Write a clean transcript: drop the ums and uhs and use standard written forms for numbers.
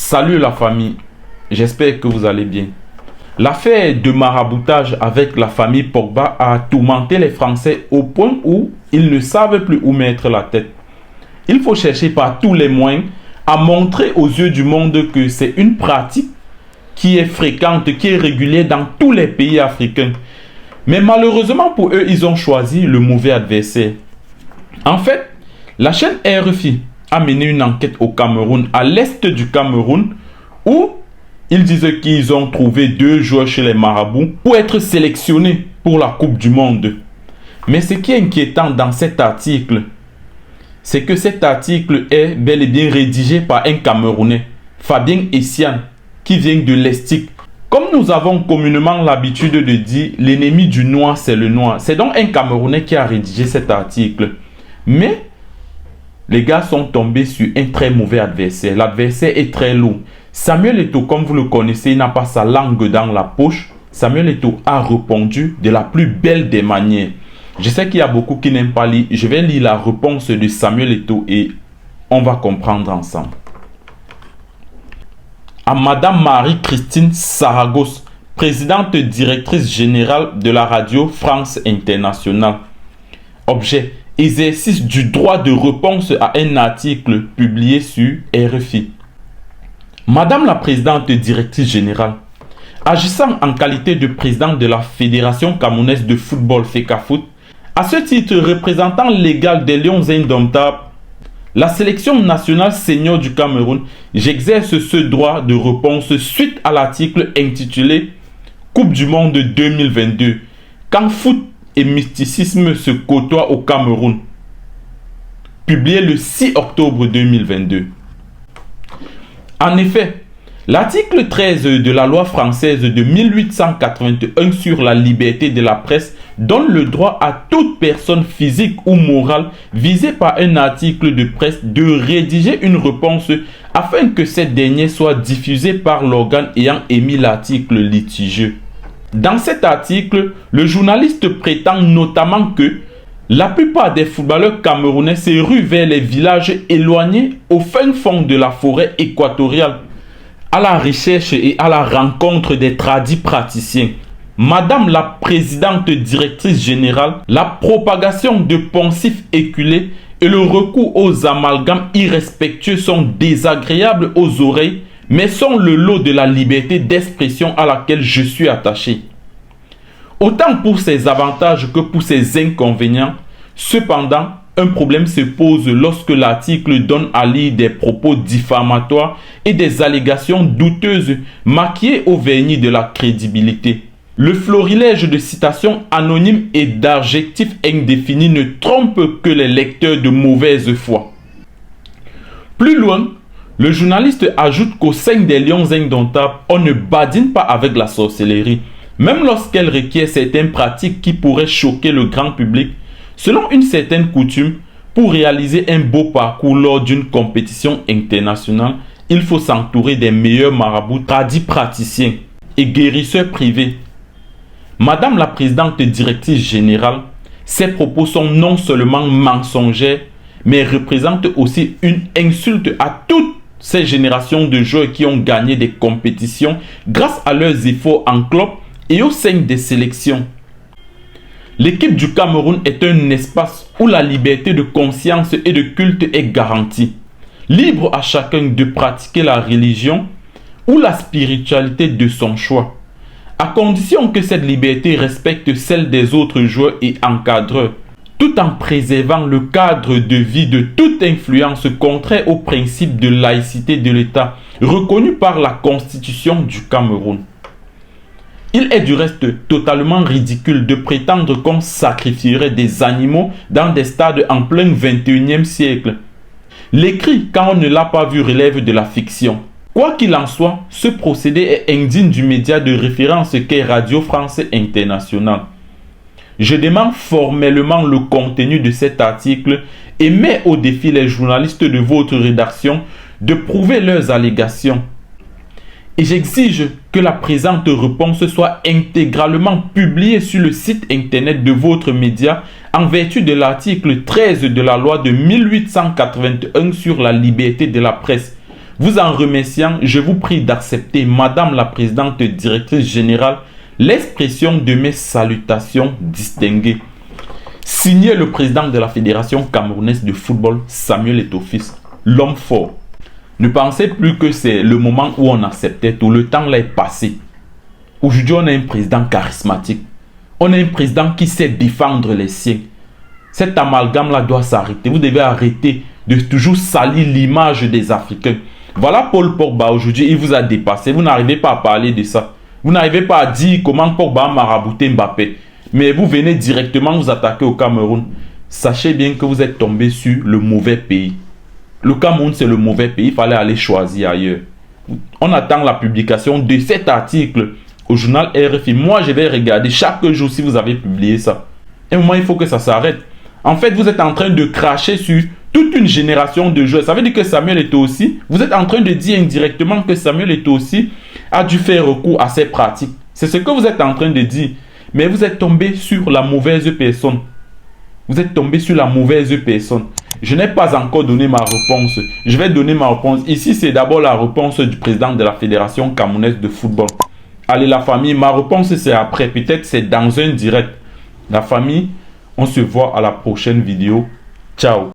Salut la famille, j'espère que vous allez bien. L'affaire de maraboutage avec la famille Pogba a tourmenté les Français au point où ils ne savent plus où mettre la tête. Il faut chercher par tous les moyens à montrer aux yeux du monde que c'est une pratique qui est fréquente, qui est régulière dans tous les pays africains. Mais malheureusement pour eux, ils ont choisi le mauvais adversaire. En fait, la chaîne RFI a mené une enquête au Cameroun, à l'est du Cameroun, où ils disent qu'ils ont trouvé 2 joueurs chez les marabouts pour être sélectionnés pour la Coupe du Monde. Mais ce qui est inquiétant dans cet article, c'est que cet article est bel et bien rédigé par un Camerounais, Fabien Essiane, qui vient de l'Estique. Comme nous avons communément l'habitude de dire, l'ennemi du noir, c'est le noir. C'est donc un Camerounais qui a rédigé cet article. Mais les gars sont tombés sur un très mauvais adversaire. L'adversaire est très lourd. Samuel Eto'o, comme vous le connaissez, il n'a pas sa langue dans la poche. Samuel Eto'o a répondu de la plus belle des manières. Je sais qu'il y a beaucoup qui n'aiment pas lire. Je vais lire la réponse de Samuel Eto'o et on va comprendre ensemble. À Madame Marie-Christine Saragosse, présidente directrice générale de la radio France Internationale. Objet: exercice du droit de réponse à un article publié sur RFI. Madame la présidente directrice générale, agissant en qualité de présidente de la Fédération camerounaise de football FECAFOOT, à ce titre représentant légal des Lions indomptables, la sélection nationale senior du Cameroun, j'exerce ce droit de réponse suite à l'article intitulé Coupe du Monde 2022, quand foot et mysticisme se côtoient au Cameroun, publié le 6 octobre 2022. En effet, l'article 13 de la loi française de 1881 sur la liberté de la presse donne le droit à toute personne physique ou morale visée par un article de presse de rédiger une réponse afin que cette dernière soit diffusée par l'organe ayant émis l'article litigieux. Dans cet article, le journaliste prétend notamment que la plupart des footballeurs camerounais se ruent vers les villages éloignés au fin fond de la forêt équatoriale, à la recherche et à la rencontre des tradis praticiens. Madame la présidente directrice générale, la propagation de poncifs éculés et le recours aux amalgames irrespectueux sont désagréables aux oreilles, mais sont le lot de la liberté d'expression à laquelle je suis attaché. Autant pour ses avantages que pour ses inconvénients, cependant, un problème se pose lorsque l'article donne à lire des propos diffamatoires et des allégations douteuses maquillées au vernis de la crédibilité. Le florilège de citations anonymes et d'adjectifs indéfinis ne trompe que les lecteurs de mauvaise foi. Plus loin, le journaliste ajoute qu'au sein des Lions indomptables, on ne badine pas avec la sorcellerie, même lorsqu'elle requiert certaines pratiques qui pourraient choquer le grand public. Selon une certaine coutume, pour réaliser un beau parcours lors d'une compétition internationale, il faut s'entourer des meilleurs marabouts tradis praticiens et guérisseurs privés. Madame la présidente directrice générale, ces propos sont non seulement mensongers, mais représentent aussi une insulte à toutes ces générations de joueurs qui ont gagné des compétitions grâce à leurs efforts en club et au sein des sélections. L'équipe du Cameroun est un espace où la liberté de conscience et de culte est garantie. Libre à chacun de pratiquer la religion ou la spiritualité de son choix, à condition que cette liberté respecte celle des autres joueurs et encadreurs, tout en préservant le cadre de vie de toute influence contraire au principe de laïcité de l'État, reconnu par la Constitution du Cameroun. Il est du reste totalement ridicule de prétendre qu'on sacrifierait des animaux dans des stades en plein 21e siècle. L'écrit, quand on ne l'a pas vu, relève de la fiction. Quoi qu'il en soit, ce procédé est indigne du média de référence qu'est Radio France Internationale. Je demande formellement le contenu de cet article et mets au défi les journalistes de votre rédaction de prouver leurs allégations. Et j'exige que la présente réponse soit intégralement publiée sur le site internet de votre média en vertu de l'article 13 de la loi de 1881 sur la liberté de la presse, Vous en remerciant, je vous prie d'accepter, Madame la Présidente Directrice Générale, l'expression de mes salutations distinguées. Signé le président de la Fédération camerounaise de football, Samuel Eto'o-Fils, l'homme fort. Ne pensez plus que c'est le moment où on acceptait tout. Le temps là est passé. Aujourd'hui, on a un président charismatique. On a un président qui sait défendre les siens. Cet amalgame-là doit s'arrêter. Vous devez arrêter de toujours salir l'image des Africains. Voilà Paul Pogba aujourd'hui, il vous a dépassé. Vous n'arrivez pas à parler de ça. Vous n'arrivez pas à dire comment Pogba a marabouté Mbappé. Mais vous venez directement vous attaquer au Cameroun. Sachez bien que vous êtes tombé sur le mauvais pays. Le Cameroun, c'est le mauvais pays. Il fallait aller choisir ailleurs. On attend la publication de cet article au journal RFI. Moi, je vais regarder chaque jour si vous avez publié ça. Et au moment, il faut que ça s'arrête. En fait, vous êtes en train de cracher sur toute une génération de joueurs. Ça veut dire que Samuel Eto'o aussi, vous êtes en train de dire indirectement que Samuel Eto'o aussi a dû faire recours à ces pratiques. C'est ce que vous êtes en train de dire. Mais vous êtes tombé sur la mauvaise personne. Vous êtes tombé sur la mauvaise personne. Je n'ai pas encore donné ma réponse. Je vais donner ma réponse. Ici, c'est d'abord la réponse du président de la Fédération camerounaise de football. Allez, la famille, ma réponse, c'est après. Peut-être c'est dans un direct. La famille, on se voit à la prochaine vidéo. Ciao.